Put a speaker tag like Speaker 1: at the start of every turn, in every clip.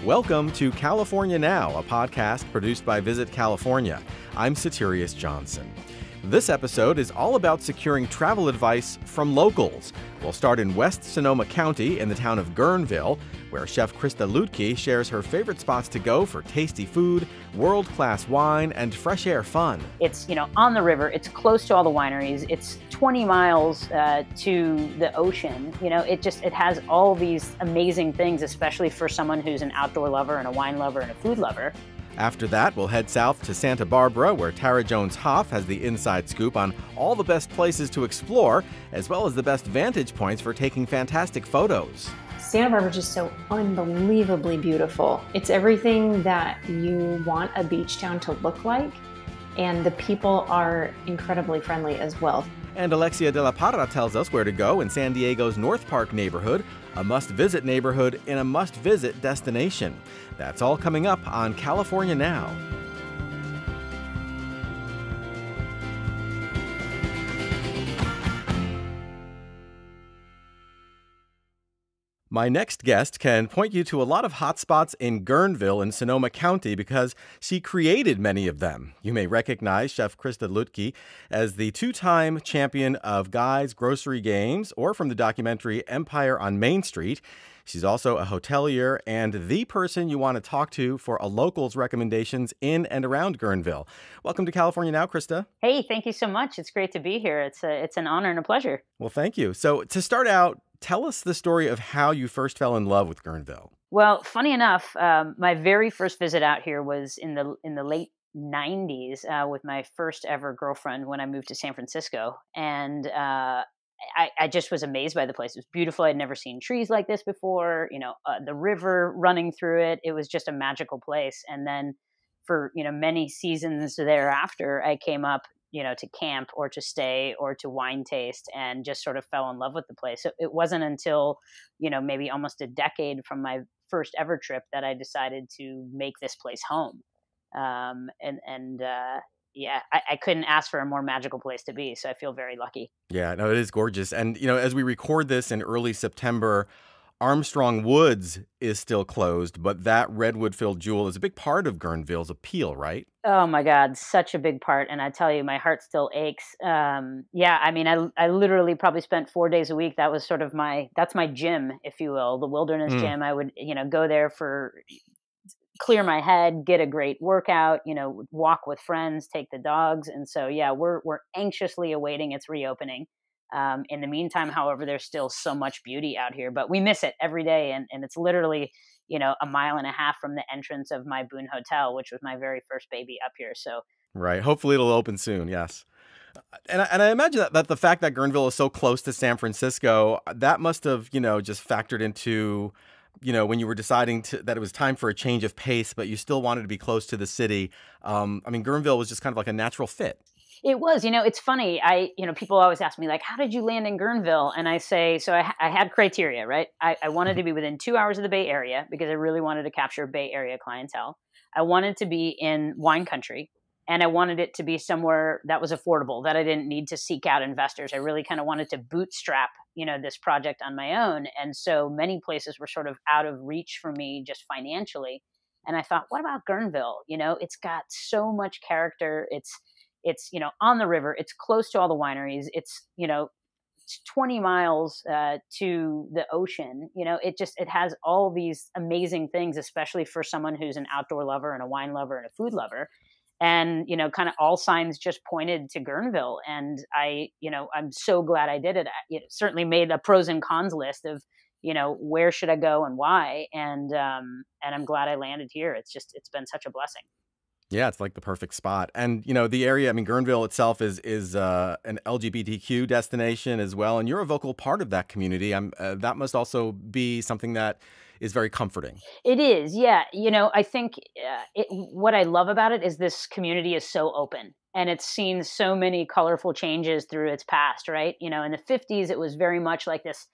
Speaker 1: Welcome to California Now, a podcast produced by Visit California. I'm Soterios Johnson. This episode is all about securing travel advice from locals. We'll start in West Sonoma County in the town of Guerneville, where Chef Crista Luedtke shares her favorite spots to go for tasty food, world-class wine, and fresh air fun.
Speaker 2: It's, on the river. It's close to all the wineries. It's 20 miles to the ocean. It has all these amazing things, especially for someone who's an outdoor lover and a wine lover and a food lover.
Speaker 1: After that, we'll head south to Santa Barbara, where Tara Jones Haaf has the inside scoop on all the best places to explore, as well as the best vantage points for taking fantastic photos.
Speaker 3: Santa Barbara is just so unbelievably beautiful. It's everything that you want a beach town to look like, and the people are incredibly friendly as well.
Speaker 1: And Alexia de la Parra tells us where to go in San Diego's North Park neighborhood, a must-visit neighborhood in a must-visit destination. That's all coming up on California Now. My next guest can point you to a lot of hotspots in Guerneville in Sonoma County because she created many of them. You may recognize Chef Crista Luedtke as the two-time champion of Guy's Grocery Games or from the documentary Empire on Main Street. She's also a hotelier and the person you want to talk to for a local's recommendations in and around Guerneville. Welcome to California Now, Crista.
Speaker 2: Hey, thank you so much. It's great to be here. It's an honor and a pleasure.
Speaker 1: Well, thank you. So to start out, tell us the story of how you first fell in love with Guerneville.
Speaker 2: Well, funny enough, my very first visit out here was in the late 90s with my first ever girlfriend when I moved to San Francisco. And I just was amazed by the place. It was beautiful. I'd never seen trees like this before, the river running through it. It was just a magical place. And then for, many seasons thereafter, I came up to camp or to stay or to wine taste and just sort of fell in love with the place. So it wasn't until, maybe almost a decade from my first ever trip that I decided to make this place home. I couldn't ask for a more magical place to be. So I feel very lucky.
Speaker 1: Yeah, no, it is gorgeous. And, as we record this in early September, Armstrong Woods is still closed, but that redwood-filled jewel is a big part of Guerneville's appeal, right?
Speaker 2: Oh my God, such a big part. And I tell you, my heart still aches. I literally probably spent 4 days a week. That was sort of that's my gym, if you will, the wilderness gym. I would, go there for clear my head, get a great workout, walk with friends, take the dogs. And so, yeah, we're anxiously awaiting its reopening. In the meantime, however, there's still so much beauty out here, but we miss it every day. And it's literally, a mile and a half from the entrance of my Boon Hotel, which was my very first baby up here. So,
Speaker 1: right. Hopefully it'll open soon. Yes. And I imagine that the fact that Guerneville is so close to San Francisco, that must have, just factored into, when you were deciding that it was time for a change of pace, but you still wanted to be close to the city. Guerneville was just kind of like a natural fit.
Speaker 2: It was, it's funny. People always ask me like, how did you land in Guerneville? And I say, so I had criteria, right? I wanted to be within 2 hours of the Bay Area because I really wanted to capture Bay Area clientele. I wanted to be in wine country and I wanted it to be somewhere that was affordable, that I didn't need to seek out investors. I really kind of wanted to bootstrap, this project on my own. And so many places were sort of out of reach for me just financially. And I thought, what about Guerneville? It's got so much character. It's on the river. It's close to all the wineries. It's 20 miles to the ocean. It has all these amazing things, especially for someone who's an outdoor lover and a wine lover and a food lover. And, kind of all signs just pointed to Guerneville. And I'm so glad I did it. It certainly made a pros and cons list of, where should I go and why? And I'm glad I landed here. It's been such a blessing.
Speaker 1: Yeah, it's like the perfect spot. And, the area, Guerneville itself is an LGBTQ destination as well. And you're a vocal part of that community. That must also be something that is very comforting.
Speaker 2: It is. Yeah. I think what I love about it is this community is so open and it's seen so many colorful changes through its past, right? In the 50s, it was very much like this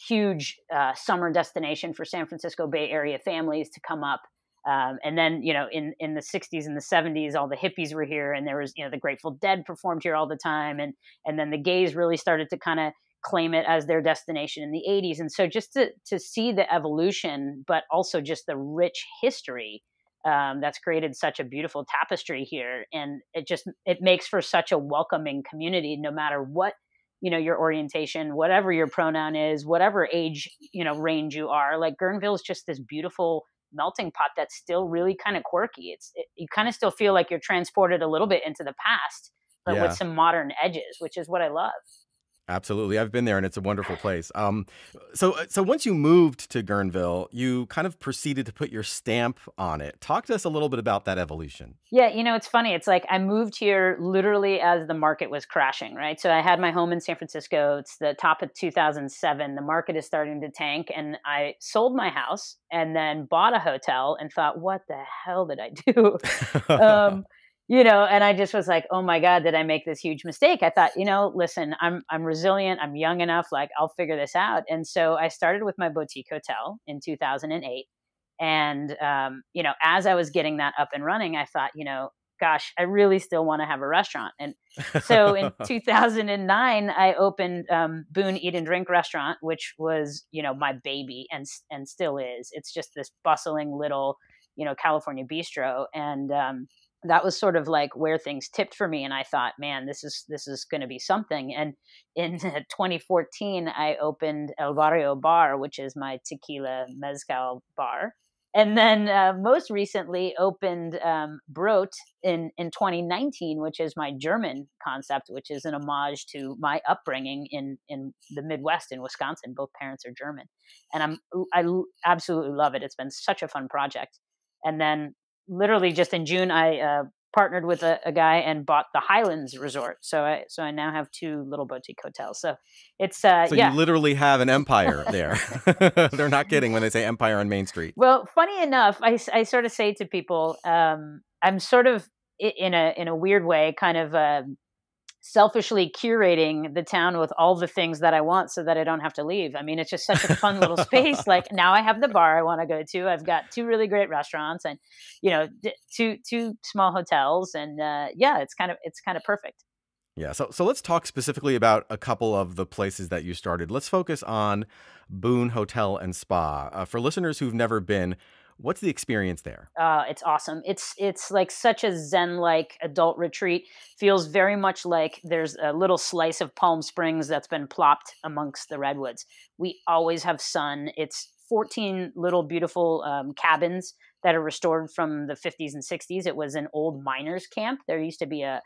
Speaker 2: huge summer destination for San Francisco Bay Area families to come up. And then, in the 60s and the 70s, all the hippies were here and there was, the Grateful Dead performed here all the time. And then the gays really started to kind of claim it as their destination in the 80s. And so just to see the evolution, but also just the rich history that's created such a beautiful tapestry here. And it makes for such a welcoming community, no matter what, your orientation, whatever your pronoun is, whatever age, range you are. Like Guerneville is just this beautiful melting pot that's still really kind of quirky. You kind of still feel like you're transported a little bit into the past, but with some modern edges, which is what I love.
Speaker 1: Absolutely. I've been there and it's a wonderful place. So once you moved to Guerneville, you kind of proceeded to put your stamp on it. Talk to us a little bit about that evolution.
Speaker 2: Yeah, it's funny. It's like I moved here literally as the market was crashing, right? So I had my home in San Francisco. It's the top of 2007. The market is starting to tank. And I sold my house and then bought a hotel and thought, what the hell did I do? And I just was like, oh my God, did I make this huge mistake? I thought, listen, I'm resilient. I'm young enough. Like, I'll figure this out. And so I started with my boutique hotel in 2008. And, as I was getting that up and running, I thought, gosh, I really still want to have a restaurant. And so in 2009, I opened Boon Eat and Drink Restaurant, which was, my baby and still is. It's just this bustling little, California bistro. And that was sort of like where things tipped for me. And I thought, man, this is going to be something. And in 2014, I opened El Barrio Bar, which is my tequila mezcal bar. And then most recently opened Brot in 2019, which is my German concept, which is an homage to my upbringing in the Midwest in Wisconsin. Both parents are German. And I absolutely love it. It's been such a fun project. And then literally just in June, I partnered with a guy and bought the Highlands Resort. So I now have 2 little boutique hotels. So it's
Speaker 1: you literally have an empire there. They're not kidding when they say empire on Main Street.
Speaker 2: Well, funny enough, I sort of say to people, I'm sort of in a weird way, kind of selfishly curating the town with all the things that I want so that I don't have to leave. I mean, it's just such a fun little space. Like now I have the bar I want to go to. I've got 2 really great restaurants and, two small hotels. And it's kind of perfect.
Speaker 1: Yeah. So let's talk specifically about a couple of the places that you started. Let's focus on Boon Hotel and Spa. For listeners who've never been, what's the experience there?
Speaker 2: It's awesome. It's like such a Zen-like adult retreat. Feels very much like there's a little slice of Palm Springs that's been plopped amongst the redwoods. We always have sun. It's 14 little beautiful cabins that are restored from the 50s and 60s. It was an old miners' camp. There used to be a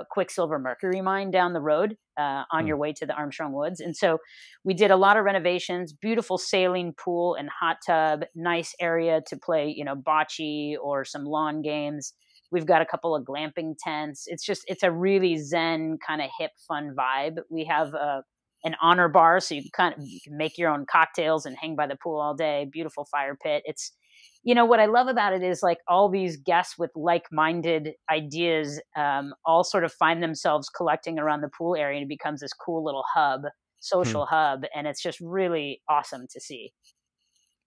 Speaker 2: quicksilver mercury mine down the road on your way to the Armstrong Woods. And so we did a lot of renovations, beautiful sailing pool and hot tub, nice area to play, bocce or some lawn games. We've got a couple of glamping tents. It's a really Zen kind of hip, fun vibe. We have an honor bar, so you can make your own cocktails and hang by the pool all day. Beautiful fire pit. It's, what I love about it is like all these guests with like-minded ideas all sort of find themselves collecting around the pool area, and it becomes this cool little social hub. And it's just really awesome to see.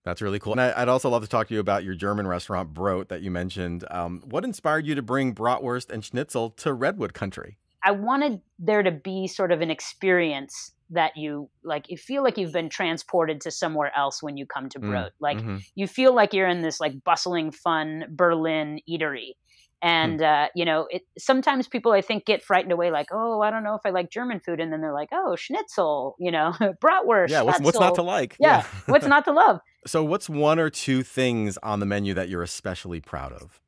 Speaker 1: That's really cool. And I'd also love to talk to you about your German restaurant, Brot, that you mentioned. What inspired you to bring bratwurst and schnitzel to Redwood Country?
Speaker 2: I wanted there to be sort of an experience that you feel like you've been transported to somewhere else when you come to Brot. You feel like you're in this like bustling, fun Berlin eatery. And, sometimes people, I think, get frightened away like, oh, I don't know if I like German food. And then they're like, oh, schnitzel, bratwurst.
Speaker 1: Yeah, what's not to like?
Speaker 2: Yeah, what's not to love?
Speaker 1: So what's 1 or 2 things on the menu that you're especially proud of?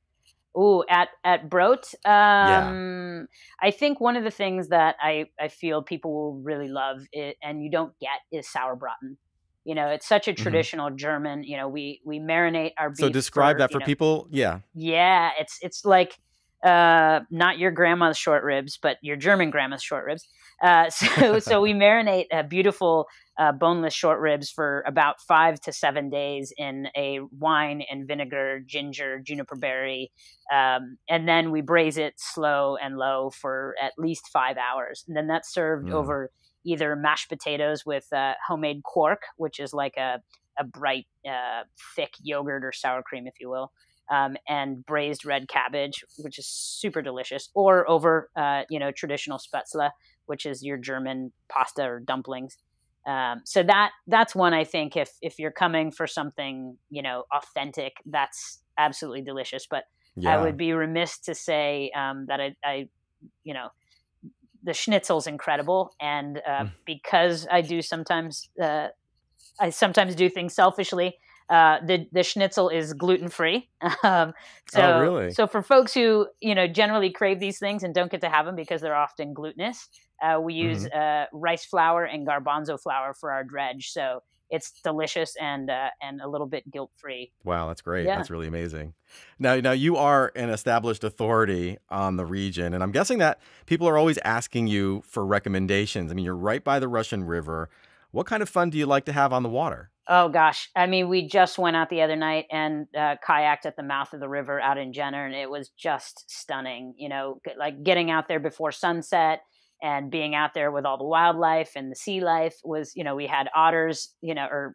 Speaker 2: Ooh, at Brot, I think one of the things that I feel people will really love and you don't get is sauerbraten. It's such a traditional German. We marinate our beef.
Speaker 1: So describe that for people. Yeah.
Speaker 2: Yeah, it's like not your grandma's short ribs, but your German grandma's short ribs. So we marinate beautiful boneless short ribs for about 5 to 7 days in a wine and vinegar, ginger, juniper berry, and then we braise it slow and low for at least 5 hours. And then that's served over either mashed potatoes with homemade quark, which is like a bright, thick yogurt or sour cream, if you will, and braised red cabbage, which is super delicious, or over traditional spätzle, which is your German pasta or dumplings. So that's one, I think, if you're coming for something, authentic, that's absolutely delicious. But I
Speaker 1: Yeah.
Speaker 2: would be remiss to say that I the schnitzel's incredible. And because I sometimes do things selfishly. The schnitzel is gluten free.
Speaker 1: Oh,
Speaker 2: So
Speaker 1: really?
Speaker 2: for folks who generally crave these things and don't get to have them because they're often glutinous, we use
Speaker 1: Hmm.
Speaker 2: rice flour and garbanzo flour for our dredge. So it's delicious and a little bit guilt free.
Speaker 1: Wow, that's great.
Speaker 2: Yeah.
Speaker 1: That's really amazing. Now you are an established authority on the region, and I'm guessing that people are always asking you for recommendations. I mean, you're right by the Russian River. What kind of fun do you like to have on the water?
Speaker 2: Oh gosh. I mean, we just went out the other night and kayaked at the mouth of the river out in Jenner, and it was just stunning. Like getting out there before sunset and being out there with all the wildlife and the sea life was, we had otters,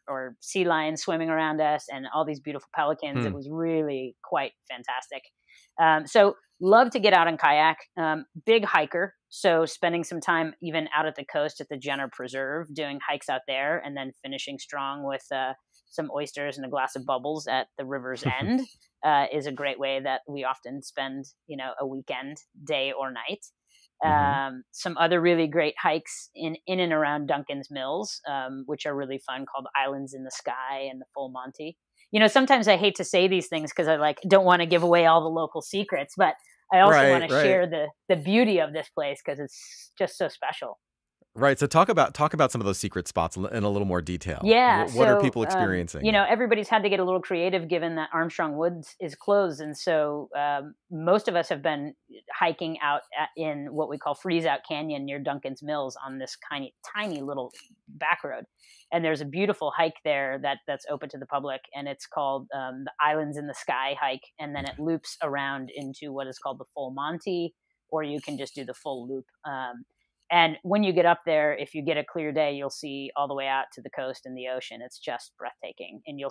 Speaker 2: or sea lions swimming around us and all these beautiful pelicans. It
Speaker 1: Hmm.
Speaker 2: was really quite fantastic. So love to get out and kayak. Big hiker. So spending some time even out at the coast at the Jenner Preserve, doing hikes out there, and then finishing strong with some oysters and a glass of bubbles at the river's end is a great way that we often spend, a weekend, day or night.
Speaker 1: Hmm.
Speaker 2: Some other really great hikes in and around Duncan's Mills, which are really fun, called Islands in the Sky and the Full Monty. Sometimes I hate to say these things because I don't want to give away all the local secrets, but I also want
Speaker 1: Right,
Speaker 2: to
Speaker 1: right.
Speaker 2: share the beauty of this place because it's just so special.
Speaker 1: Right. So talk about some of those secret spots in a little more detail.
Speaker 2: Yeah.
Speaker 1: What are
Speaker 2: So,
Speaker 1: people experiencing?
Speaker 2: everybody's had to get a little creative given that Armstrong Woods is closed. And so most of us have been hiking out in what we call Freeze Out Canyon near Duncan's Mills on this tiny little back road. And there's a beautiful hike there that's open to the public. And it's called the Islands in the Sky hike. And then it loops around into what is called the Full Monty, or you can just do the full loop. And when you get up there, if you get a clear day, you'll see all the way out to the coast and the ocean. It's just breathtaking, and you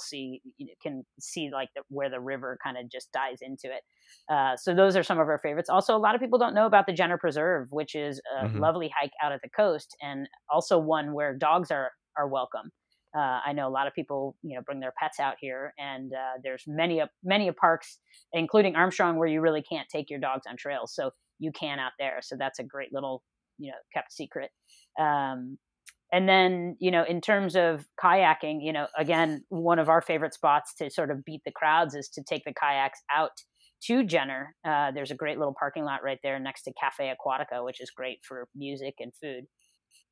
Speaker 2: can see like where the river kind of just dives into it. So those are some of our favorites. Also, a lot of people don't know about the Jenner Preserve, which is a
Speaker 1: Hmm.
Speaker 2: lovely hike out at the coast, and also one where dogs are welcome. I know a lot of people, bring their pets out here, and there's many parks, including Armstrong, where you really can't take your dogs on trails. So you can out there. So that's a great little kept secret. And then, in terms of kayaking, again, one of our favorite spots to sort of beat the crowds is to take the kayaks out to Jenner. There's a great little parking lot right there next to Cafe Aquatica, which is great for music and food.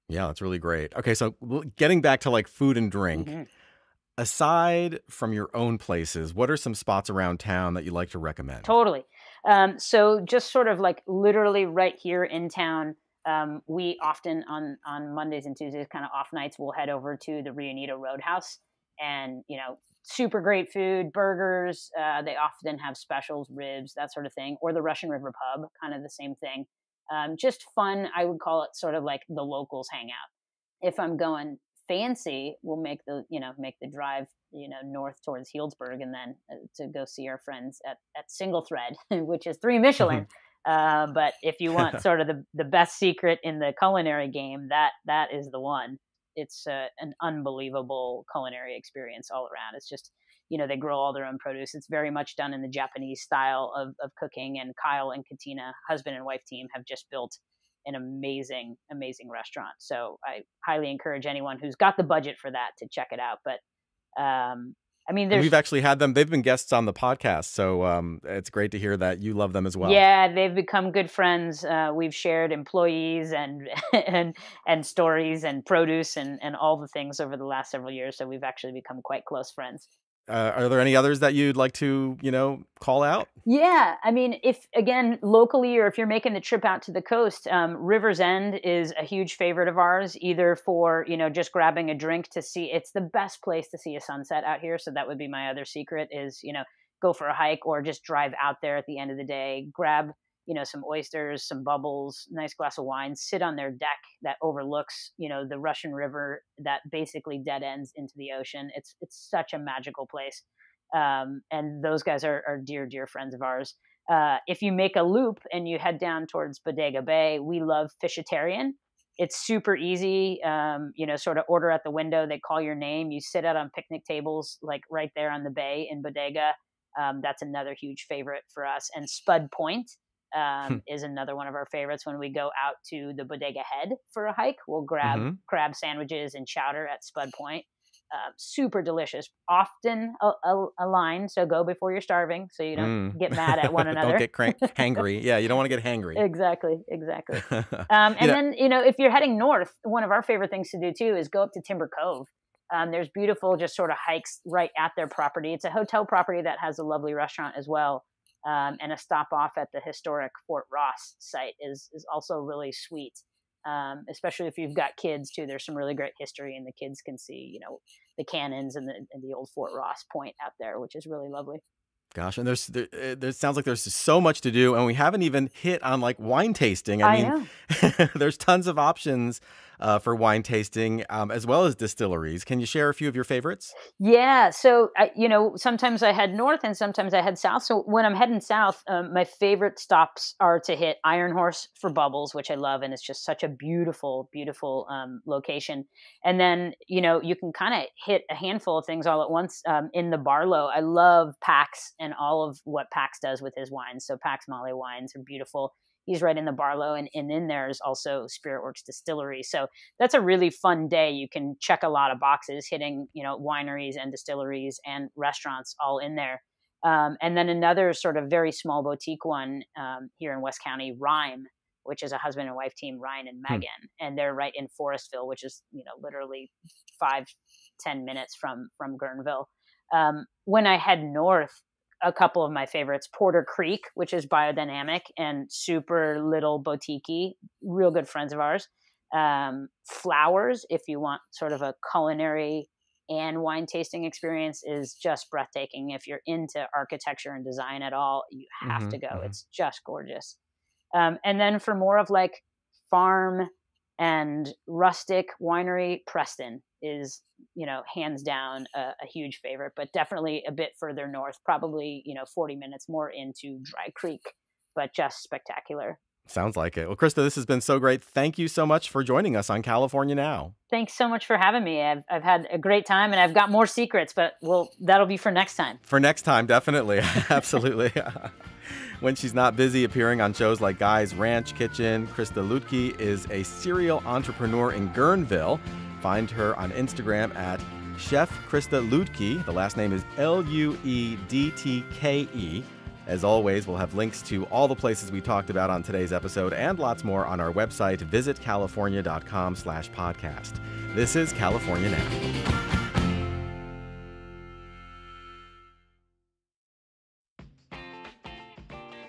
Speaker 1: Yeah, that's really great. Okay, so getting back to like food and drink,
Speaker 2: Hmm.
Speaker 1: aside from your own places, what are some spots around town that you like to recommend?
Speaker 2: Totally. So just sort of like literally right here in town, we often on Mondays and Tuesdays, kind of off nights, we'll head over to the Rio Neato Roadhouse, and super great food, burgers. They often have specials, ribs, that sort of thing, or the Russian River Pub, kind of the same thing. Just fun. I would call it sort of like the locals hangout. If I'm going fancy, we'll make the drive, north towards Healdsburg, and then to go see our friends at Single Thread, which is 3 Michelin. But if you want sort of the best secret in the culinary game, that is the one. It's an unbelievable culinary experience all around. It's just, they grow all their own produce. It's very much done in the Japanese style of cooking. And Kyle and Katina, husband and wife team, have just built an amazing, amazing restaurant. So I highly encourage anyone who's got the budget for that to check it out. But I mean,
Speaker 1: And
Speaker 2: there's
Speaker 1: we've actually had them. They've been guests on the podcast, so it's great to hear that you love them as well.
Speaker 2: yeah, they've become good friends. We've shared employees and and stories and produce and all the things over the last several years. So we've actually become quite close friends.
Speaker 1: Are there any others that you'd like to, call out?
Speaker 2: Yeah, I mean, if again locally, or if you're making the trip out to the coast, River's End is a huge favorite of ours. Either for just grabbing a drink to see, it's the best place to see a sunset out here. So that would be my other secret is go for a hike or just drive out there at the end of the day, grab some oysters, some bubbles, nice glass of wine, sit on their deck that overlooks the Russian River that basically dead ends into the ocean. It's such a magical place. And those guys are dear friends of ours. If you make a loop and you head down towards Bodega Bay, we love Fishitarian. It's super easy. Sort of order at the window. They call your name. You sit out on picnic tables, like right there on the bay in Bodega. That's another huge favorite for us. And Spud Point is another one of our favorites. When we go out to the Bodega Head for a hike, we'll grab crab sandwiches and chowder at Spud Point. Super delicious. Often a line, so go before you're starving, so you don't get mad at one another.
Speaker 1: Don't get hangry. Yeah, you don't want to get hangry.
Speaker 2: Exactly. Then, if you're heading north, one of our favorite things to do too is go up to Timber Cove. There's beautiful, just sort of hikes right at their property. It's a hotel property that has a lovely restaurant as well, and a stop off at the historic Fort Ross site is also really sweet. Especially if you've got kids too. There's some really great history, and the kids can see, the cannons and the old Fort Ross point out there, which is really lovely.
Speaker 1: Gosh, and there sounds like there's so much to do, and we haven't even hit on like wine tasting. I mean, there's tons of options for wine tasting, as well as distilleries. Can you share a few of your favorites?
Speaker 2: Yeah. So, sometimes I head north and sometimes I head south. So when I'm heading south, my favorite stops are to hit Iron Horse for bubbles, which I love. And it's just such a beautiful, beautiful location. And then, you can kind of hit a handful of things all at once in the Barlow. I love Pax and all of what Pax does with his wines. So Pax Male wines are beautiful. He's right in the Barlow, and in there is also Spirit Works Distillery. So that's a really fun day. You can check a lot of boxes, hitting, wineries and distilleries and restaurants all in there. And then another sort of very small boutique one here in West County, Rhyme, which is a husband and wife team, Ryan and Megan. And they're right in Forestville, which is, literally 5-10 minutes from Guerneville. When I head north, a couple of my favorites, Porter Creek, which is biodynamic and super little boutique-y, real good friends of ours. Flowers, if you want sort of a culinary and wine tasting experience, is just breathtaking. If you're into architecture and design at all, you have to go. It's just gorgeous. And then for more of like farm and rustic winery, Preston is, hands down a huge favorite, but definitely a bit further north, probably, 40 minutes more into Dry Creek, but just spectacular.
Speaker 1: Sounds like it. Well, Crista, this has been so great. Thank you so much for joining us on California Now.
Speaker 2: Thanks so much for having me. I've had a great time, and I've got more secrets, but that'll be for next time.
Speaker 1: For next time, definitely. Absolutely. When she's not busy appearing on shows like Guy's Ranch Kitchen, Crista Luedtke is a serial entrepreneur in Guerneville. Find her on Instagram at Chef Crista Luedtke. The last name is Luedtke. As always, we'll have links to all the places we talked about on today's episode and lots more on our website, visitcalifornia.com/podcast. This is California Now.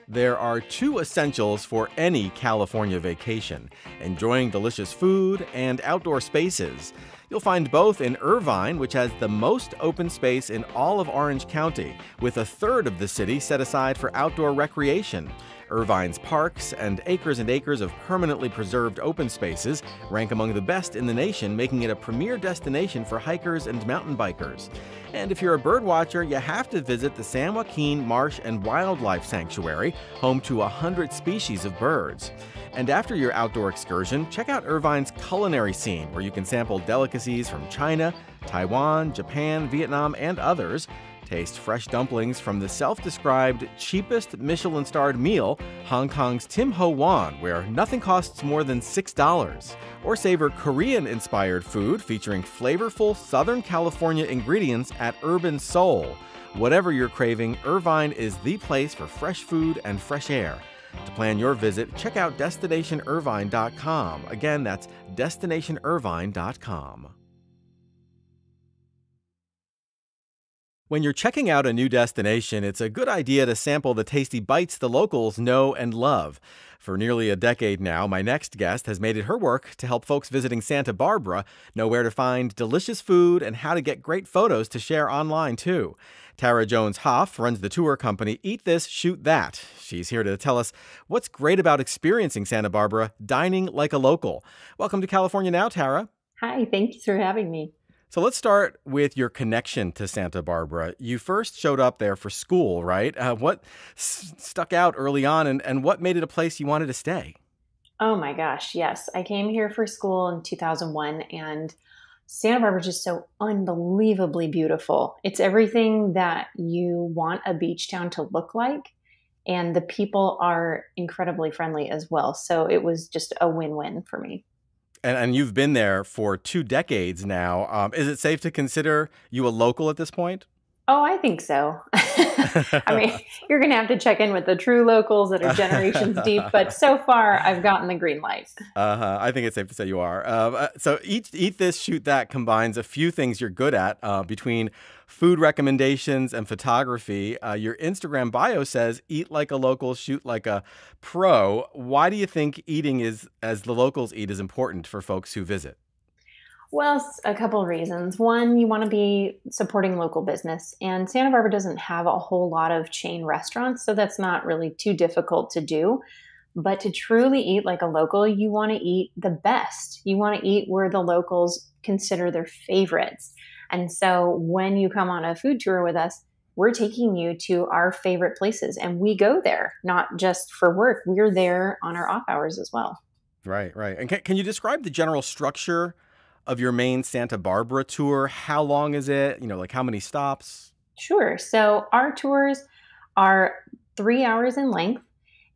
Speaker 1: There are two essentials for any California vacation: enjoying delicious food and outdoor spaces. You'll find both in Irvine, which has the most open space in all of Orange County, with a third of the city set aside for outdoor recreation. Irvine's parks and acres of permanently preserved open spaces rank among the best in the nation, making it a premier destination for hikers and mountain bikers. And if you're a bird watcher, you have to visit the San Joaquin Marsh and Wildlife Sanctuary, home to 100 species of birds. And after your outdoor excursion, check out Irvine's culinary scene, where you can sample delicacies from China, Taiwan, Japan, Vietnam, and others. Taste fresh dumplings from the self-described cheapest Michelin-starred meal, Hong Kong's Tim Ho Wan, where nothing costs more than $6. Or savor Korean-inspired food featuring flavorful Southern California ingredients at Urban Soul. Whatever you're craving, Irvine is the place for fresh food and fresh air. To plan your visit, check out destinationirvine.com. Again, that's destinationirvine.com. When you're checking out a new destination, it's a good idea to sample the tasty bites the locals know and love. For nearly a decade now, my next guest has made it her work to help folks visiting Santa Barbara know where to find delicious food and how to get great photos to share online, too. Tara Jones Haaf runs the tour company Eat This, Shoot That. She's here to tell us what's great about experiencing Santa Barbara dining like a local. Welcome to California Now, Tara.
Speaker 3: Hi, thank you for having me.
Speaker 1: So let's start with your connection to Santa Barbara. You first showed up there for school, right? What stuck out early on, and what made it a place you wanted to stay?
Speaker 3: Oh my gosh, yes. I came here for school in 2001, and Santa Barbara is just so unbelievably beautiful. It's everything that you want a beach town to look like, and the people are incredibly friendly as well. So it was just a win-win for me.
Speaker 1: And you've been there for 2 decades now. Is it safe to consider you a local at this point?
Speaker 3: Oh, I think so. I mean, you're going to have to check in with the true locals that are generations deep, but so far I've gotten the green light.
Speaker 1: I think it's safe to say you are. So Eat This, Shoot That combines a few things you're good at between food recommendations and photography. Your Instagram bio says, eat like a local, shoot like a pro. Why do you think eating is as the locals eat is important for folks who visit?
Speaker 3: Well, a couple of reasons. One, you want to be supporting local business, and Santa Barbara doesn't have a whole lot of chain restaurants, so that's not really too difficult to do. But to truly eat like a local, you want to eat the best. You want to eat where the locals consider their favorites. And so when you come on a food tour with us, we're taking you to our favorite places, and we go there, not just for work. We're there on our off hours as well.
Speaker 1: Right, right. And can you describe the general structure of your main Santa Barbara tour? How long is it? Like how many stops?
Speaker 3: Sure. So our tours are 3 hours in length,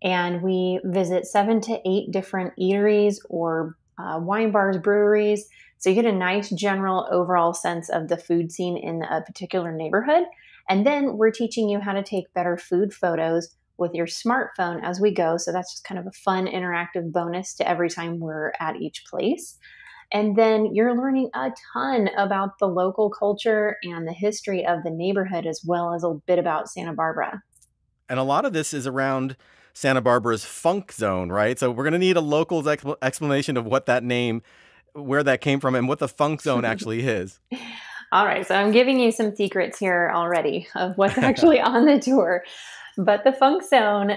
Speaker 3: and we visit 7 to 8 different eateries or wine bars, breweries. So you get a nice general overall sense of the food scene in a particular neighborhood. And then we're teaching you how to take better food photos with your smartphone as we go. So that's just kind of a fun interactive bonus to every time we're at each place. And then you're learning a ton about the local culture and the history of the neighborhood, as well as a bit about Santa Barbara.
Speaker 1: And a lot of this is around Santa Barbara's funk zone, right? So we're going to need a local's explanation of what that name, where that came from, and what the funk zone actually is.
Speaker 3: All right. So I'm giving you some secrets here already of what's actually on the tour. But the funk zone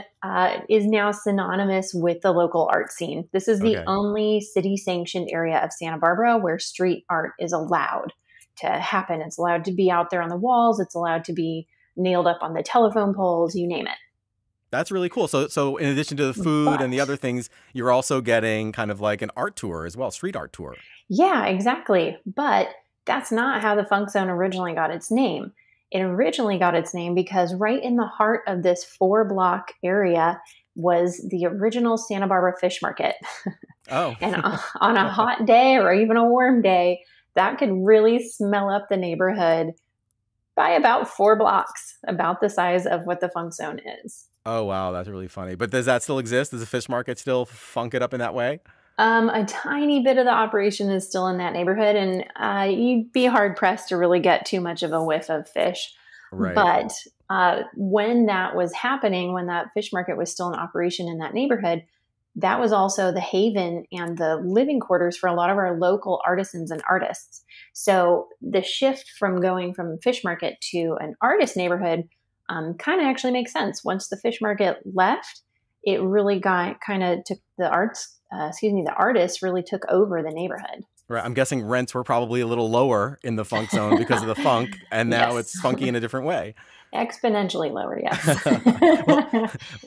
Speaker 3: is now synonymous with the local art scene. This is the only city-sanctioned area of Santa Barbara where street art is allowed to happen. It's allowed to be out there on the walls. It's allowed to be nailed up on the telephone poles, you name it.
Speaker 1: That's really cool. So in addition to the food and the other things, you're also getting kind of like an art tour as well, street art tour.
Speaker 3: Yeah, exactly. But that's not how the funk zone originally got its name. It originally got its name because right in the heart of this 4-block area was the original Santa Barbara fish market.
Speaker 1: Oh.
Speaker 3: And on a hot day or even a warm day, that could really smell up the neighborhood by about 4 blocks, about the size of what the funk zone is.
Speaker 1: Oh, wow. That's really funny. But does that still exist? Does the fish market still funk it up in that way?
Speaker 3: A tiny bit of the operation is still in that neighborhood, and you'd be hard pressed to really get too much of a whiff of fish.
Speaker 1: Right.
Speaker 3: But when that was happening, when that fish market was still in operation in that neighborhood, that was also the haven and the living quarters for a lot of our local artisans and artists. So the shift from going from fish market to an artist neighborhood kind of actually makes sense. Once the fish market left, it really got kind of took the artists really took over the neighborhood.
Speaker 1: Right. I'm guessing rents were probably a little lower in the funk zone because of the funk, and now it's funky in a different way.
Speaker 3: Exponentially lower, yes.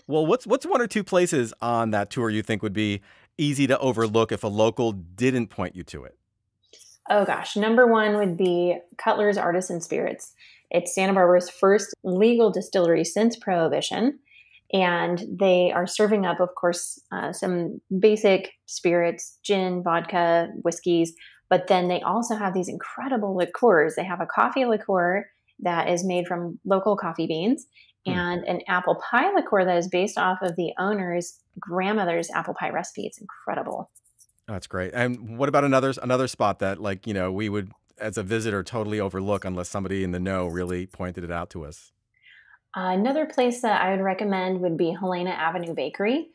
Speaker 1: well, what's 1 or 2 places on that tour you think would be easy to overlook if a local didn't point you to it?
Speaker 3: Oh gosh, number 1 would be Cutler's Artisan Spirits. It's Santa Barbara's first legal distillery since Prohibition. And they are serving up, of course, some basic spirits, gin, vodka, whiskeys, but then they also have these incredible liqueurs. They have a coffee liqueur that is made from local coffee beans and an apple pie liqueur that is based off of the owner's grandmother's apple pie recipe. It's incredible.
Speaker 1: That's great. And what about another spot that, like, we would, as a visitor, totally overlook unless somebody in the know really pointed it out to us?
Speaker 3: Another place that I would recommend would be Helena Avenue Bakery.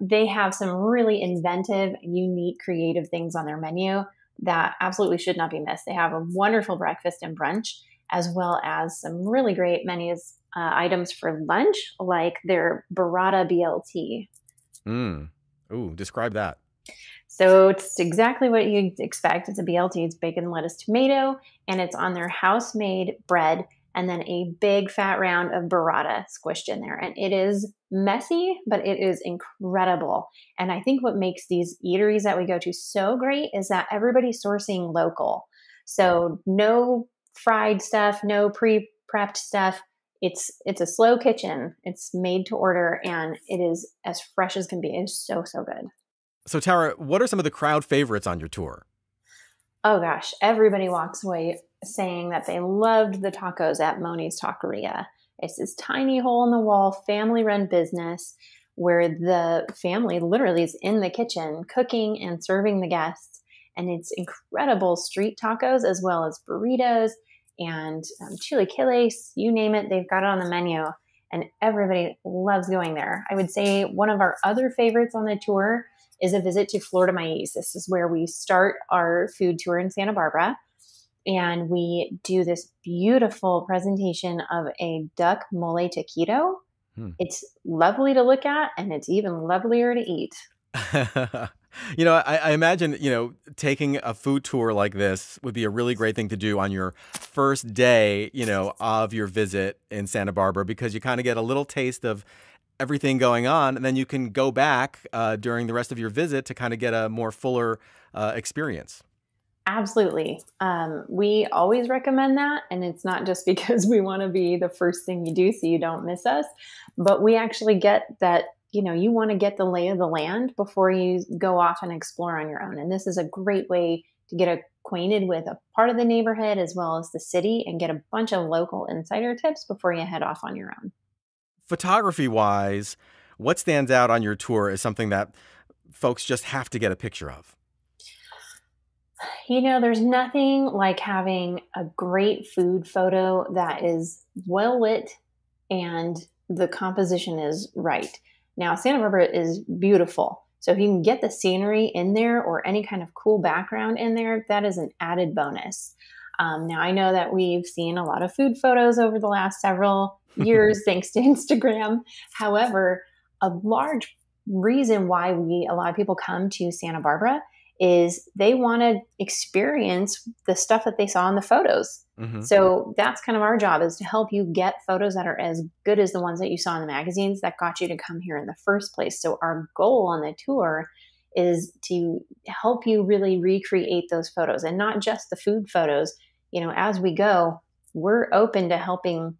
Speaker 3: They have some really inventive, unique, creative things on their menu that absolutely should not be missed. They have a wonderful breakfast and brunch, as well as some really great menus, items for lunch, like their burrata BLT.
Speaker 1: Ooh, describe that.
Speaker 3: So it's exactly what you'd expect. It's a BLT. It's bacon, lettuce, tomato, and it's on their house-made bread. and then a big fat round of burrata squished in there. And it is messy, but it is incredible. And I think what makes these eateries that we go to so great is that everybody's sourcing local. So no fried stuff, no pre-prepped stuff. It's a slow kitchen. It's made to order, and it is as fresh as can be. It is so, so good.
Speaker 1: So Tara, what are some of the crowd favorites on your tour?
Speaker 3: Oh gosh, everybody walks away saying that they loved the tacos at Moni's Taqueria. It's this tiny hole in the wall, family-run business where the family literally is in the kitchen cooking and serving the guests. And it's incredible street tacos as well as burritos and chilaquiles, you name it, they've got it on the menu. And everybody loves going there. I would say one of our other favorites on the tour is a visit to Flor de Maíz. This is where we start our food tour in Santa Barbara. And we do this beautiful presentation of a duck mole taquito. It's lovely to look at, and it's even lovelier to eat.
Speaker 1: I imagine, taking a food tour like this would be a really great thing to do on your first day, of your visit in Santa Barbara, because you kind of get a little taste of everything going on, and then you can go back during the rest of your visit to kind of get a more fuller experience.
Speaker 3: Absolutely. We always recommend that. And it's not just because we want to be the first thing you do so you don't miss us, but we actually get that, you want to get the lay of the land before you go off and explore on your own. And this is a great way to get acquainted with a part of the neighborhood as well as the city and get a bunch of local insider tips before you head off on your own.
Speaker 1: Photography-wise, what stands out on your tour is something that folks just have to get a picture of?
Speaker 3: There's nothing like having a great food photo that is well lit and the composition is right. Now, Santa Barbara is beautiful. So if you can get the scenery in there or any kind of cool background in there, that is an added bonus. Now, I know that we've seen a lot of food photos over the last several years thanks to Instagram. However, a large reason why a lot of people come to Santa Barbara is they want to experience the stuff that they saw in the photos. Mm-hmm. So that's kind of our job, is to help you get photos that are as good as the ones that you saw in the magazines that got you to come here in the first place. So our goal on the tour is to help you really recreate those photos, and not just the food photos. As we go, we're open to helping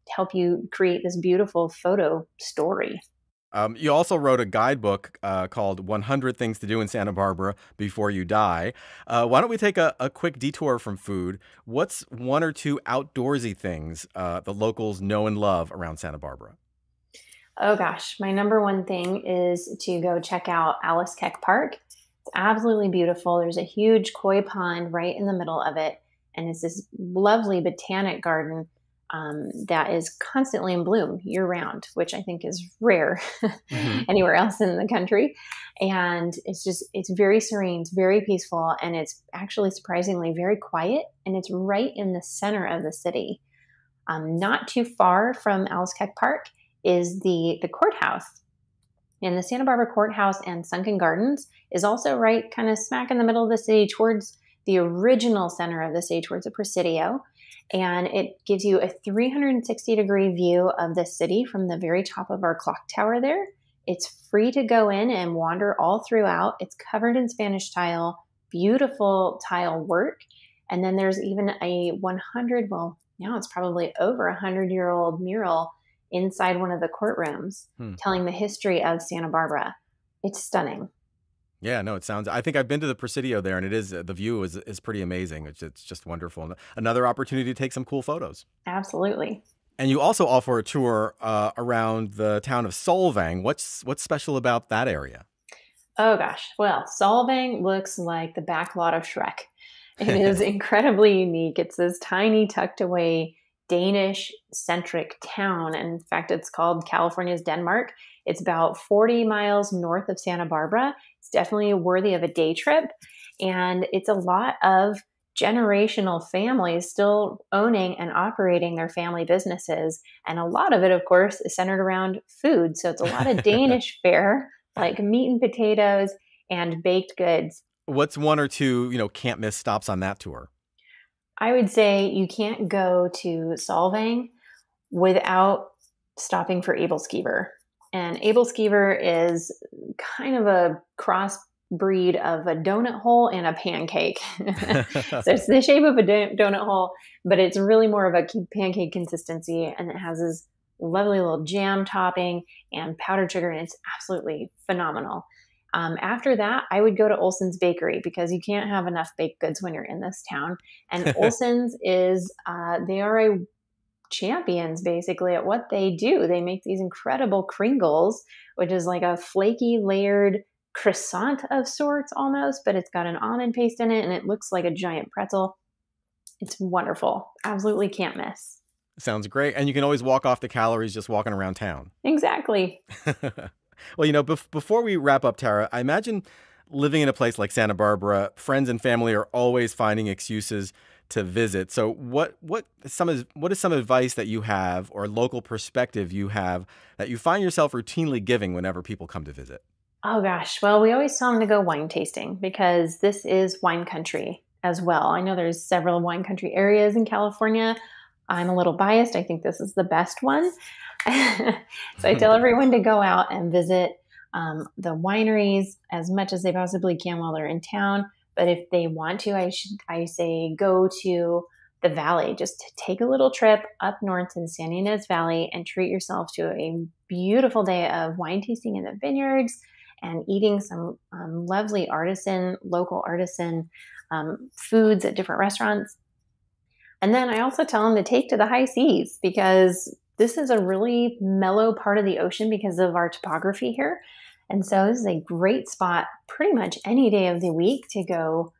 Speaker 3: help you create this beautiful photo story.
Speaker 1: You also wrote a guidebook called 100 Things to Do in Santa Barbara Before You Die. Why don't we take a quick detour from food? What's one or two outdoorsy things the locals know and love around Santa Barbara?
Speaker 3: Oh gosh, my number one thing is to go check out Alice Keck Park. It's absolutely beautiful. There's a huge koi pond right in the middle of it, and it's this lovely botanic garden that is constantly in bloom year-round, which I think is rare anywhere else in the country. And it's very serene, it's very peaceful, and it's actually surprisingly very quiet, and it's right in the center of the city. Not too far from Alice Keck Park is the courthouse. And the Santa Barbara Courthouse and Sunken Gardens is also right kind of smack in the middle of the city towards the original center of the city, towards the Presidio. And it gives you a 360-degree view of the city from the very top of our clock tower there. It's free to go in and wander all throughout. It's covered in Spanish tile, beautiful tile work. And then there's even a now it's probably over 100-year-old mural inside one of the courtrooms telling the history of Santa Barbara. It's stunning.
Speaker 1: Yeah, no, I think I've been to the Presidio there, and the view is pretty amazing. It's just wonderful. Another opportunity to take some cool photos.
Speaker 3: Absolutely.
Speaker 1: And you also offer a tour around the town of Solvang. What's special about that area?
Speaker 3: Oh gosh. Well, Solvang looks like the back lot of Shrek. It is incredibly unique. It's this tiny, tucked away Danish-centric town. And in fact, it's called California's Denmark. It's about 40 miles north of Santa Barbara. It's definitely worthy of a day trip. And it's a lot of generational families still owning and operating their family businesses. And a lot of it, of course, is centered around food. So it's a lot of Danish fare, like meat and potatoes and baked goods.
Speaker 1: What's one or two, can't miss stops on that tour?
Speaker 3: I would say you can't go to Solvang without stopping for Abelskever. And Abelskever is kind of a cross breed of a donut hole and a pancake. So it's the shape of a donut hole, but it's really more of a pancake consistency, and it has this lovely little jam topping and powdered sugar, and it's absolutely phenomenal. After that, I would go to Olson's Bakery because you can't have enough baked goods when you're in this town. And Olson's is, they are a champions basically at what they do. They make these incredible kringles, which is like a flaky layered croissant of sorts almost, but it's got an almond paste in it and it looks like a giant pretzel. It's wonderful. Absolutely can't miss.
Speaker 1: Sounds great. And you can always walk off the calories just walking around town.
Speaker 3: Exactly.
Speaker 1: Well, before we wrap up, Tara, I imagine living in a place like Santa Barbara, friends and family are always finding excuses to visit. So what is some advice that you have or local perspective you have that you find yourself routinely giving whenever people come to visit?
Speaker 3: Oh gosh. Well, we always tell them to go wine tasting because this is wine country as well. I know there's several wine country areas in California. I'm a little biased. I think this is the best one. So I tell everyone to go out and visit the wineries as much as they possibly can while they're in town. But if they want to, I say go to the valley. Just take a little trip up north to the San Ynez Valley and treat yourself to a beautiful day of wine tasting in the vineyards and eating some lovely local artisan foods at different restaurants. And then I also tell them to take to the high seas because this is a really mellow part of the ocean because of our topography here. And so this is a great spot pretty much any day of the week to go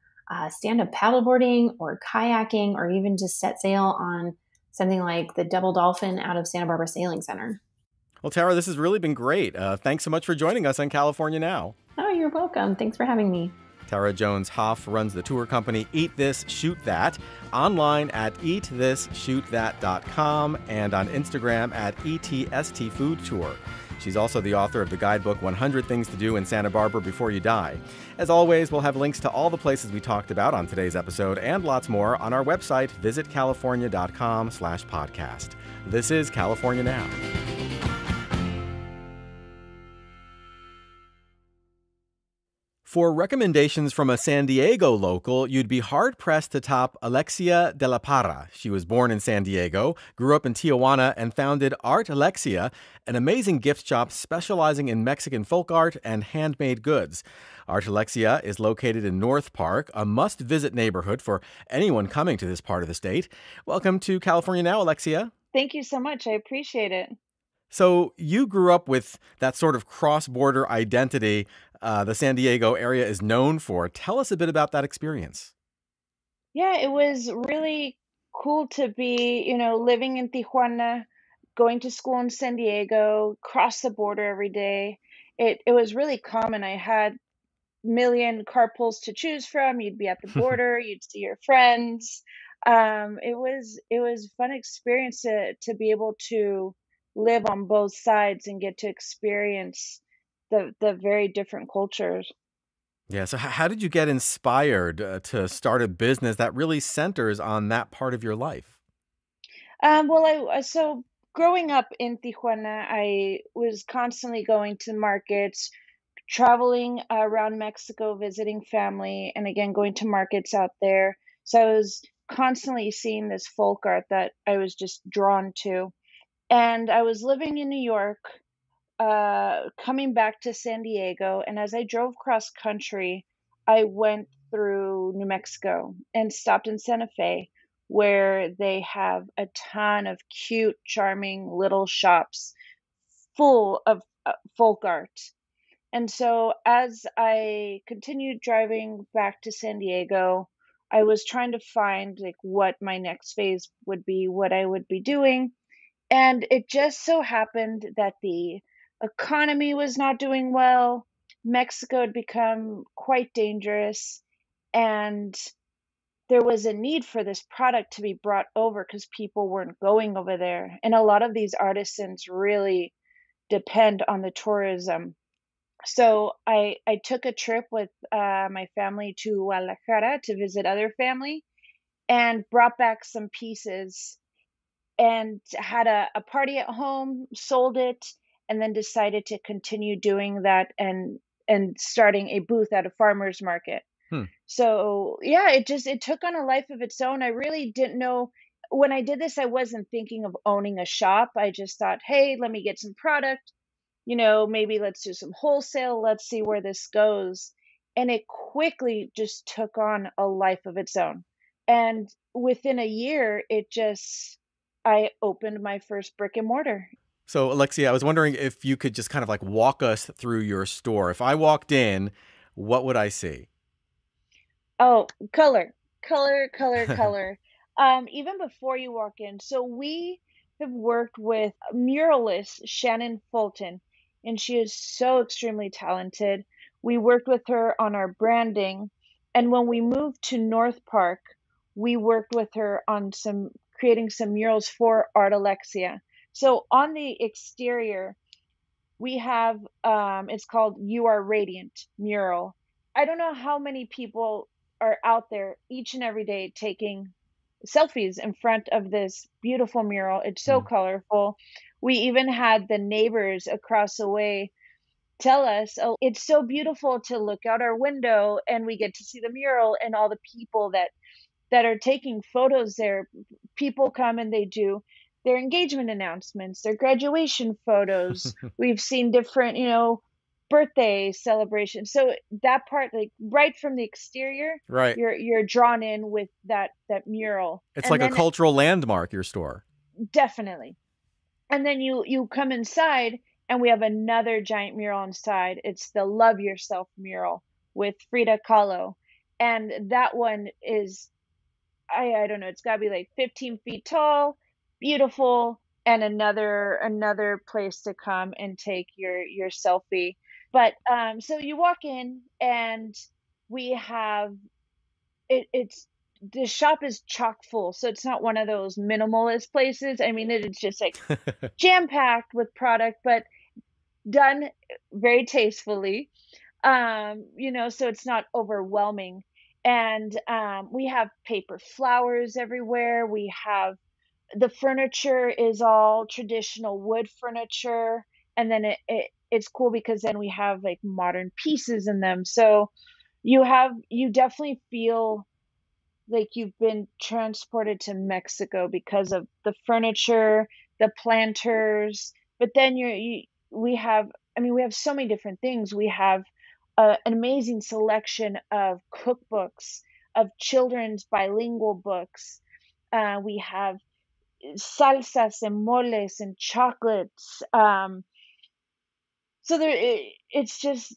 Speaker 3: stand-up paddleboarding or kayaking or even just set sail on something like the Double Dolphin out of Santa Barbara Sailing Center.
Speaker 1: Well, Tara, this has really been great. Thanks so much for joining us on California Now.
Speaker 3: Oh, you're welcome. Thanks for having me.
Speaker 1: Tara Jones Haaf runs the tour company Eat This, Shoot That, online at eatthisshootthat.com and on Instagram at ETST Food Tour. She's also the author of the guidebook 100 Things to Do in Santa Barbara Before You Die. As always, we'll have links to all the places we talked about on today's episode and lots more on our website, visitcalifornia.com/podcast. This is California Now. For recommendations from a San Diego local, you'd be hard-pressed to top Alexia de la Parra. She was born in San Diego, grew up in Tijuana, and founded Art Alexia, an amazing gift shop specializing in Mexican folk art and handmade goods. Art Alexia is located in North Park, a must-visit neighborhood for anyone coming to this part of the state. Welcome to California Now, Alexia.
Speaker 4: Thank you so much. I appreciate it.
Speaker 1: So you grew up with that sort of cross-border identity the San Diego area is known for. Tell us a bit about that experience.
Speaker 4: Yeah, it was really cool to be, living in Tijuana, going to school in San Diego, cross the border every day. It was really common. I had million carpools to choose from. You'd be at the border, you'd see your friends. It was a fun experience to be able to live on both sides and get to experience the very different cultures.
Speaker 1: Yeah. So how did you get inspired to start a business that really centers on that part of your life?
Speaker 4: So growing up in Tijuana, I was constantly going to markets, traveling around Mexico, visiting family, and again going to markets out there. So I was constantly seeing this folk art that I was just drawn to. And I was living in New York, coming back to San Diego, and as I drove cross country, I went through New Mexico and stopped in Santa Fe, where they have a ton of cute, charming little shops full of folk art. And so as I continued driving back to San Diego, I was trying to find like what my next phase would be, what I would be doing. And it just so happened that the economy was not doing well. Mexico had become quite dangerous. And there was a need for this product to be brought over because people weren't going over there. And a lot of these artisans really depend on the tourism. So I took a trip with my family to Guadalajara to visit other family. and brought back some pieces and had a party at home, sold it, and then decided to continue doing that and starting a booth at a farmer's market.
Speaker 1: Hmm.
Speaker 4: So yeah, it took on a life of its own. I really didn't know when I did this, I wasn't thinking of owning a shop. I just thought, hey, let me get some product, maybe let's do some wholesale, let's see where this goes. And it quickly just took on a life of its own. And within a year, I opened my first brick and mortar.
Speaker 1: So, Alexia, I was wondering if you could just kind of like walk us through your store. If I walked in, what would I see?
Speaker 4: Oh, color, color, color, color. Even before you walk in. So we have worked with muralist Shannon Fulton, and she is so extremely talented. We worked with her on our branding, and when we moved to North Park, we worked with her on creating some murals for Art Alexia. So on the exterior, we have it's called "You Are Radiant" mural. I don't know how many people are out there each and every day taking selfies in front of this beautiful mural. It's so
Speaker 1: Hmm.
Speaker 4: colorful. We even had the neighbors across the way tell us, "Oh, it's so beautiful to look out our window and we get to see the mural and all the people that are taking photos there." People come and they do their engagement announcements, their graduation photos. We've seen different, birthday celebrations. So that part, like right from the exterior,
Speaker 1: Right.
Speaker 4: you're drawn in with that mural.
Speaker 1: It's
Speaker 4: And
Speaker 1: like a
Speaker 4: then
Speaker 1: cultural landmark, your store.
Speaker 4: definitely. And then you come inside and we have another giant mural inside. It's the Love Yourself mural with Frida Kahlo. And that one is I don't know, it's gotta be like 15 feet tall, beautiful, and another place to come and take your selfie. But so you walk in and we have it's the shop is chock full, so it's not one of those minimalist places. I mean, it's just like jam packed with product, but done very tastefully. So it's not overwhelming. And we have paper flowers everywhere. We have the furniture is all traditional wood furniture, and then it's cool because then we have like modern pieces in them. So you definitely feel like you've been transported to Mexico because of the furniture, the planters, but then we have, I mean, we have so many different things. We have an amazing selection of cookbooks, of children's bilingual books. We have salsas and moles and chocolates. So it's just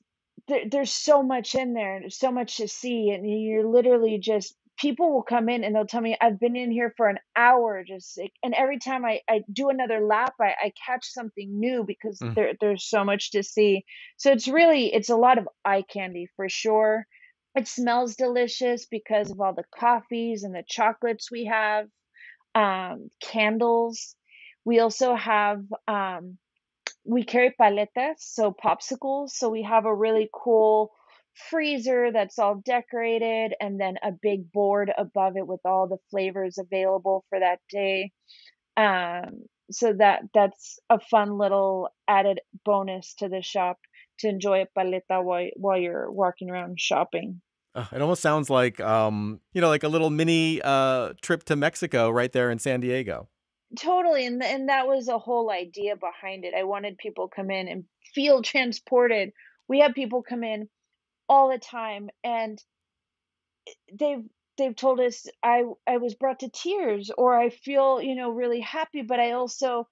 Speaker 4: there's so much in there, and there's so much to see, and you're literally just people will come in and they'll tell me I've been in here for an hour, just like, and every time I do another lap, I catch something new because
Speaker 1: Mm.
Speaker 4: there's so much to see. So it's a lot of eye candy for sure. It smells delicious because of all the coffees and the chocolates we have, candles. We also have we carry paletas, so popsicles. So we have a really cool freezer that's all decorated and then a big board above it with all the flavors available for that day. So that's a fun little added bonus to the shop to enjoy a paleta while you're walking around shopping.
Speaker 1: It almost sounds like, like a little mini trip to Mexico right there in San Diego.
Speaker 4: Totally, and that was a whole idea behind it. I wanted people come in and feel transported. We have people come in all the time, and they've they've told us I was brought to tears, or I feel, really happy, but I also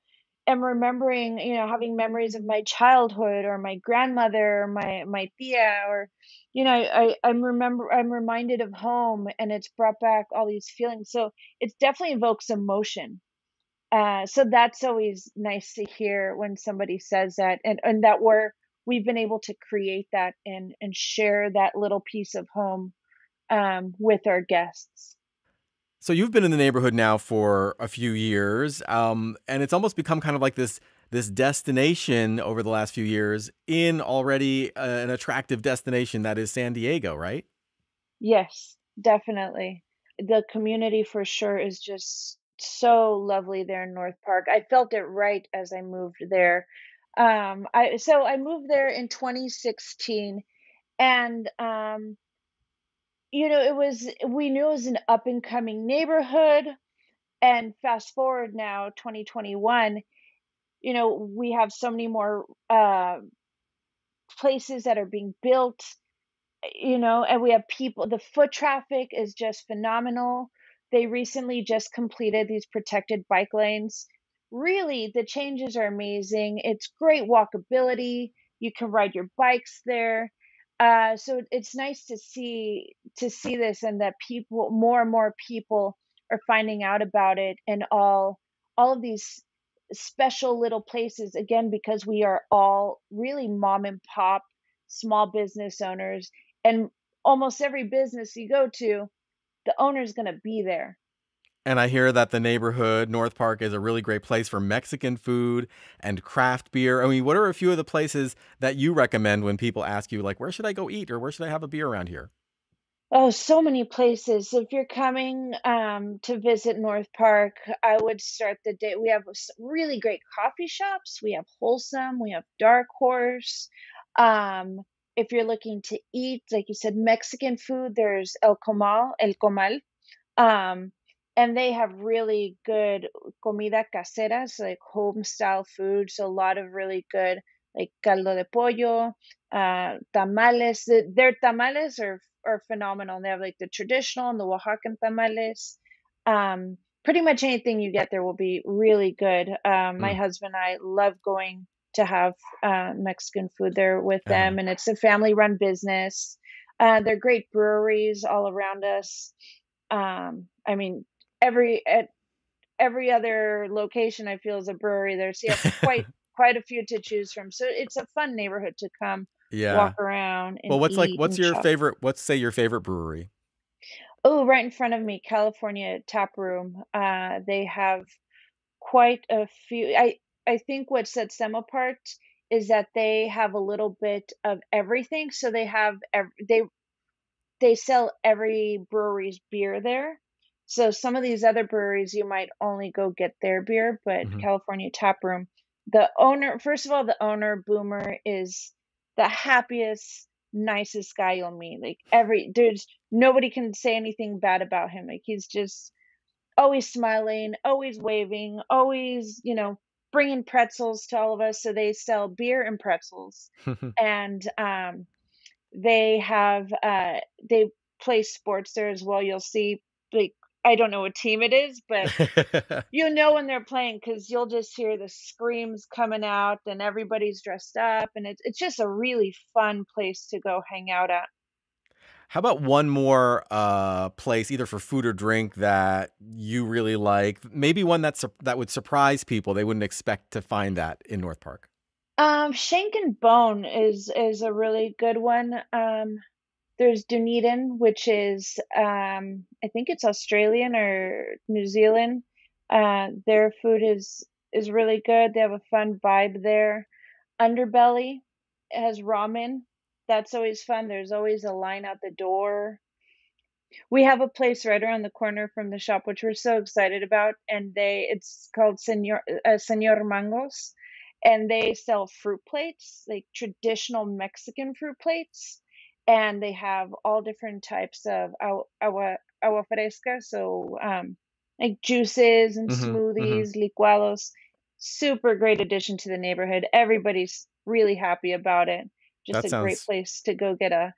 Speaker 4: am remembering, having memories of my childhood or my grandmother or my tia, or I'm reminded of home, and it's brought back all these feelings. So it definitely evokes emotion. So that's always nice to hear when somebody says that, and that we've been able to create that and share that little piece of home with our guests.
Speaker 1: So you've been in the neighborhood now for a few years, and it's almost become kind of like this destination over the last few years in already an attractive destination that is San Diego, right?
Speaker 4: Yes, definitely. the community for sure is just so lovely there in North Park. I felt it right as I moved there. I moved there in 2016, and we knew it was an up and coming neighborhood. And fast forward now, 2021, we have so many more places that are being built, and we have people. The foot traffic is just phenomenal. They recently just completed these protected bike lanes. Really, the changes are amazing. It's great walkability. You can ride your bikes there. So it's nice to see this, and that more and more people are finding out about it, and all of these special little places, again, because we are all really mom and pop small business owners, and almost every business you go to, the owner's going to be there.
Speaker 1: And I hear that the neighborhood, North Park, is a really great place for Mexican food and craft beer. I mean, what are a few of the places that you recommend when people ask you, like, where should I go eat or where should I have a beer around here?
Speaker 4: Oh, so many places. If you're coming to visit North Park, I would start the day. We have really great coffee shops. We have Wholesome. We have Dark Horse. Um, if you're looking to eat, like you said, Mexican food, there's El Comal. Um, and they have really good comida casera, so like home style food. So a lot of really good, like caldo de pollo, tamales. Their tamales are phenomenal. They have like the traditional and the Oaxacan tamales. Pretty much anything you get there will be really good. My
Speaker 1: Mm.
Speaker 4: husband and I love going to have Mexican food there with
Speaker 1: Uh-huh.
Speaker 4: them, and it's a family run business. They're great breweries all around us. I mean, at every other location I feel is a brewery there. So you have quite a few to choose from. So it's a fun neighborhood to come
Speaker 1: Yeah.
Speaker 4: walk around
Speaker 1: Well,
Speaker 4: and eat
Speaker 1: what's
Speaker 4: and
Speaker 1: your
Speaker 4: shop.
Speaker 1: favorite, what's say your favorite brewery?
Speaker 4: Oh, right in front of me, California Tap Room. They have quite a few. I think what sets them apart is that they have a little bit of everything. So they sell every brewery's beer there. So some of these other breweries, you might only go get their beer, but
Speaker 1: Hmm.
Speaker 4: California Tap Room, the owner, first of all, the owner, Boomer, is the happiest, nicest guy you'll meet. Like there's nobody can say anything bad about him. Like he's just always smiling, always waving, always, bringing pretzels to all of us. So they sell beer and pretzels. And they play sports there as well. You'll see, like, I don't know what team it is, but when they're playing, because you'll just hear the screams coming out, and everybody's dressed up, and it's just a really fun place to go hang out at.
Speaker 1: How about one more place, either for food or drink, that you really like? Maybe one that would surprise people. They wouldn't expect to find that in North Park.
Speaker 4: Shank and Bone is a really good one. There's Dunedin, which is I think it's Australian or New Zealand. Their food is really good. They have a fun vibe there. Underbelly has ramen. That's always fun. There's always a line out the door. We have a place right around the corner from the shop, which we're so excited about, and it's called Senor Mangos, and they sell fruit plates, like traditional Mexican fruit plates, and they have all different types of agua fresca, so like juices and
Speaker 1: Hmm. Hmm.
Speaker 4: smoothies, licuados. Super great addition to the neighborhood. Everybody's really happy about it. Just
Speaker 1: That
Speaker 4: a great
Speaker 1: sounds
Speaker 4: place to go get a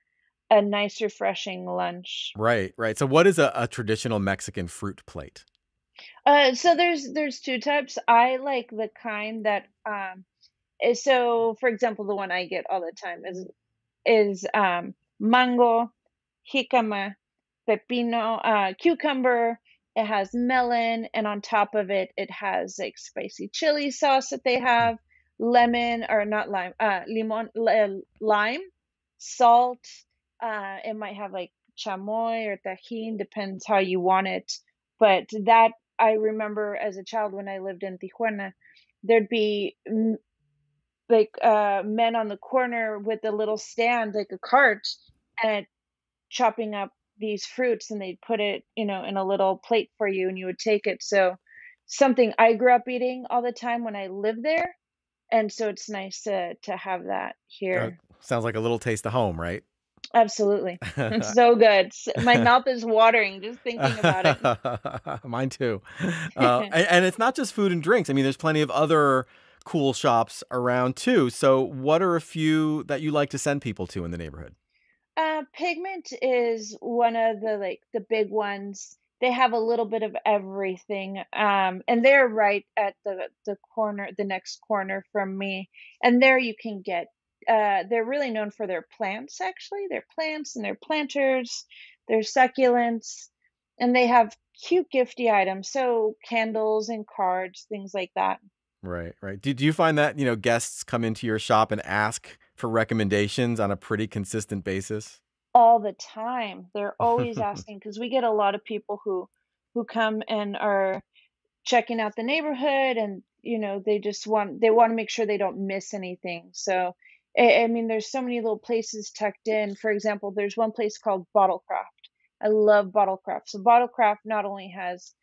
Speaker 4: nice, refreshing lunch.
Speaker 1: right. Right. So, what is a traditional Mexican fruit plate?
Speaker 4: So there's two types. I like the kind that so for example, the one I get all the time is mango, jicama, pepino, cucumber. It has melon, and on top of it, it has like spicy chili sauce that they have, lemon or not lime, lime, salt. It might have like chamoy or tajin, depends how you want it. But that I remember as a child when I lived in Tijuana, there'd be like men on the corner with a little stand, like a cart, and chopping up these fruits and they'd put it, in a little plate for you and you would take it. So something I grew up eating all the time when I lived there. And so it's nice to have that here.
Speaker 1: Sounds like a little taste of home, right?
Speaker 4: Absolutely. It's so good. My mouth is watering just thinking about it.
Speaker 1: Mine too. And it's not just food and drinks. I mean, there's plenty of other cool shops around too. So what are a few that you like to send people to in the neighborhood?
Speaker 4: Pigment is one of the big ones. They have a little bit of everything. And they're right at the corner, the next corner from me. And there you can get they're really known for their plants, actually. Their plants and their planters, their succulents, and they have cute gifty items. So candles and cards, things like that.
Speaker 1: Right, right. Do you find that, guests come into your shop and ask for recommendations on a pretty consistent basis?
Speaker 4: All the time. They're always asking because we get a lot of people who come and are checking out the neighborhood, and they want to make sure they don't miss anything. So I mean, there's so many little places tucked in. For example, there's one place called Bottlecraft. I love Bottlecraft. So Bottlecraft not only has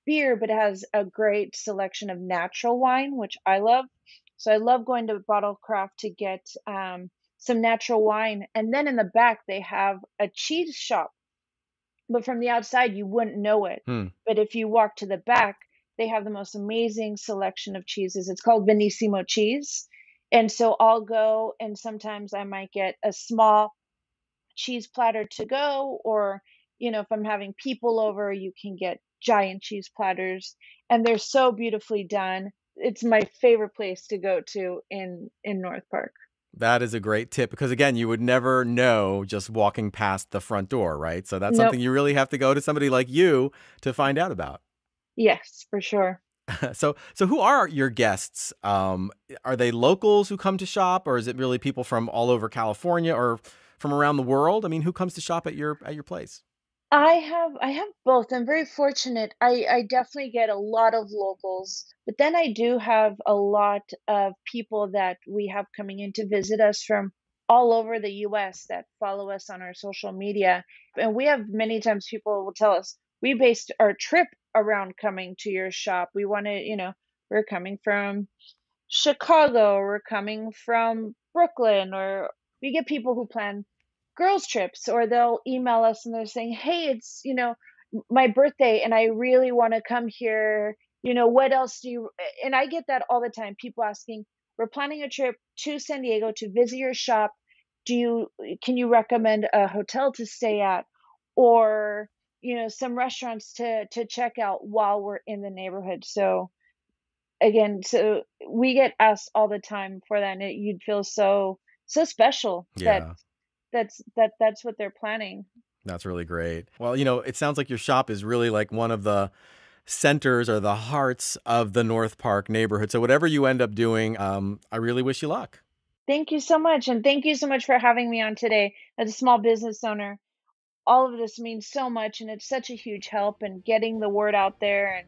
Speaker 4: beer, but it has a great selection of natural wine, which I love. So I love going to Bottlecraft to get some natural wine. And then in the back, they have a cheese shop. But from the outside, you wouldn't know it. But if you walk to the back, they have the most amazing selection of cheeses. It's called Benissimo cheese. And so I'll go, and sometimes I might get a small cheese platter to go, or, if I'm having people over, you can get giant cheese platters, and they're so beautifully done. It's my favorite place to go to in North Park.
Speaker 1: That is a great tip because, again, you would never know just walking past the front door, right? So that's something you really have to go to somebody like you to find out about.
Speaker 4: Yes, for sure.
Speaker 1: So who are your guests? Are they locals who come to shop, or is it really people from all over California or from around the world? I mean, who comes to shop at your place?
Speaker 4: I have both. I'm very fortunate. I definitely get a lot of locals, but then I do have a lot of people that we have coming in to visit us from all over the US that follow us on our social media. And we have many times people will tell us, we based our trip around coming to your shop. We want to, we're coming from Chicago, we're coming from Brooklyn, or we get people who plan girls trips, or they'll email us and they're saying, hey, it's, my birthday and I really want to come here. What else do you, and I get that all the time. People asking, we're planning a trip to San Diego to visit your shop. Can you recommend a hotel to stay at, or, some restaurants to check out while we're in the neighborhood? So again, so we get asked all the time for that, and you'd feel so special that's what they're planning.
Speaker 1: That's really great. Well, it sounds like your shop is really like one of the centers or the hearts of the North Park neighborhood. So whatever you end up doing, I really wish you luck.
Speaker 4: Thank you so much. And thank you so much for having me on today. As a small business owner, all of this means so much, and it's such a huge help in getting the word out there,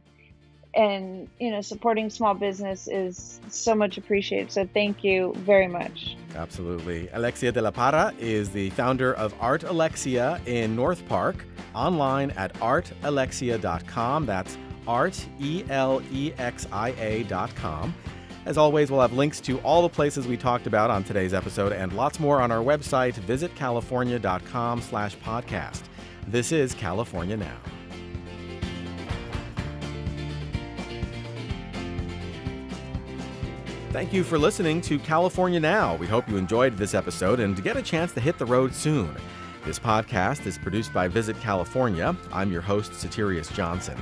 Speaker 4: and supporting small business is so much appreciated. So thank you very much.
Speaker 1: Absolutely. Alexia de la Parra is the founder of Art Alexia in North Park, online at artalexia.com. That's artelexia.com. As always, we'll have links to all the places we talked about on today's episode and lots more on our website, visitcalifornia.com/podcast. This is California Now. Thank you for listening to California Now. We hope you enjoyed this episode and get a chance to hit the road soon. This podcast is produced by Visit California. I'm your host, Soterios Johnson.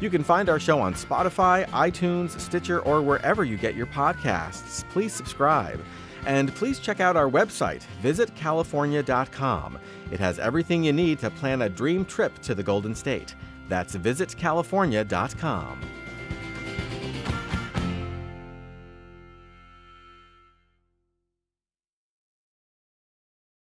Speaker 1: You can find our show on Spotify, iTunes, Stitcher, or wherever you get your podcasts. Please subscribe. And please check out our website, visitcalifornia.com. It has everything you need to plan a dream trip to the Golden State. That's visitcalifornia.com.